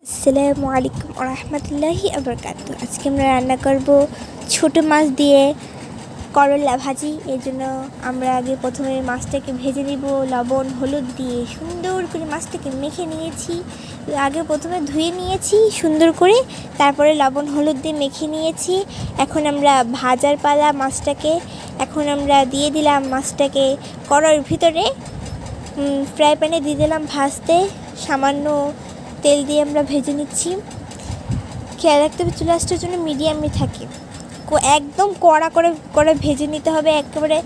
আসসালামু আলাইকুম ওয়া রাহমাতুল্লাহি ওয়া বারাকাতুহু। আজকে আমরা রান্না করব ছোট মাছ দিয়ে করলা ভাজি। এর জন্য আমরা আগে প্রথমে মাছটাকে ভেজে নিব লবণ হলুদ দিয়ে। সুন্দর করে মাছটাকে মেখে নিয়েছি, আগে প্রথমে ধুয়ে নিয়েছি সুন্দর করে, তারপরে লবণ হলুদ দিয়ে মেখে নিয়েছি। এখন আমরা ভাজার পালা মাছটাকে। এখন আমরা দিয়ে দিলাম মাছটাকে কড়াইয়ের ভিতরে, ফ্রাই প্যানে দিয়ে দিলাম ভাজতে। সামান্য তেল দিয়ে আমরা ভেজে নিচ্ছি। খেয়াল রাখতে হবে চুলা আঁচটার জন্য মিডিয়ামে থাকে, একদম কড়া করে ভেজে নিতে হবে। একেবারে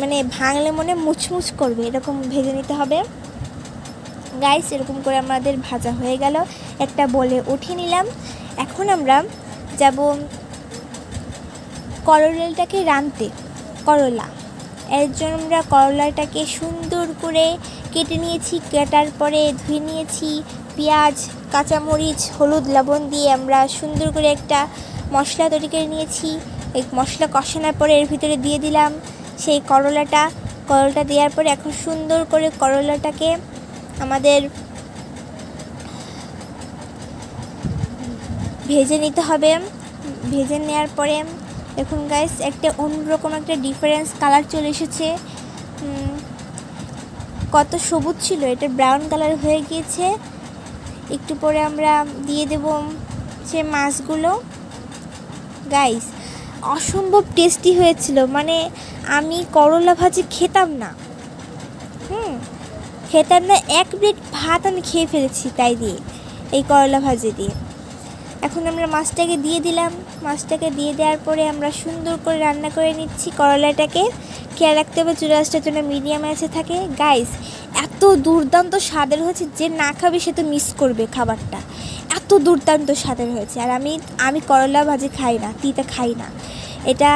মানে ভাঙলে মনে মুচমুচ করবে এরকম ভেজে নিতে হবে গাইস। এরকম করে আমাদের ভাজা হয়ে গেল, একটা বলে উঠিয়ে নিলাম। এখন আমরা যাব করলাটাকে রাঁধতে। করলা, এর জন্য আমরা করলাটাকে সুন্দর করে কেটে নিয়েছি, কাটার পরে ধুয়ে নিয়েছি। পেঁয়াজ কাঁচামরিচ হলুদ লবণ দিয়ে আমরা সুন্দর করে একটা মশলা তৈরি করে নিয়েছি। এই মশলা কষানোর পরে এর ভিতরে দিয়ে দিলাম সেই করলাটা দেওয়ার পরে এখন সুন্দর করে করলাটাকে আমাদের ভেজে নিতে হবে। ভেজে নেওয়ার পরে দেখুন গাইস, একটা অন্যরকম একটা ডিফারেন্স কালার চলে এসেছে। কত সবুজ ছিল, এটা ব্রাউন কালার হয়ে গিয়েছে। একটু পরে আমরা দিয়ে দেব সে মাছগুলো। গাইস অসম্ভব টেস্টি হয়েছিল, মানে আমি করলা ভাজি খেতাম না, এক প্লেট ভাত আমি খেয়ে ফেলেছি তাই দিয়ে, এই করলা ভাজি দিয়ে। এখন আমরা মাছটাকে দিয়ে দিলাম। মাছটাকে দিয়ে দেওয়ার পরে আমরা সুন্দর করে রান্না করে নিচ্ছি করলাটাকে। খেয়াল রাখতে হবে চুলা আঁচটার জন্য মিডিয়াম আঁচে থাকে। গাইস এত দুর্দান্ত স্বাদের হয়েছে, যে না খাবে সে তো মিস করবে খাবারটা, এত দুর্দান্ত স্বাদের হয়েছে। আর আমি করলা ভাজি খাই না, তিতা খাই না, এটা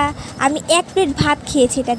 আমি এক প্লেট ভাত খেয়েছি এটা।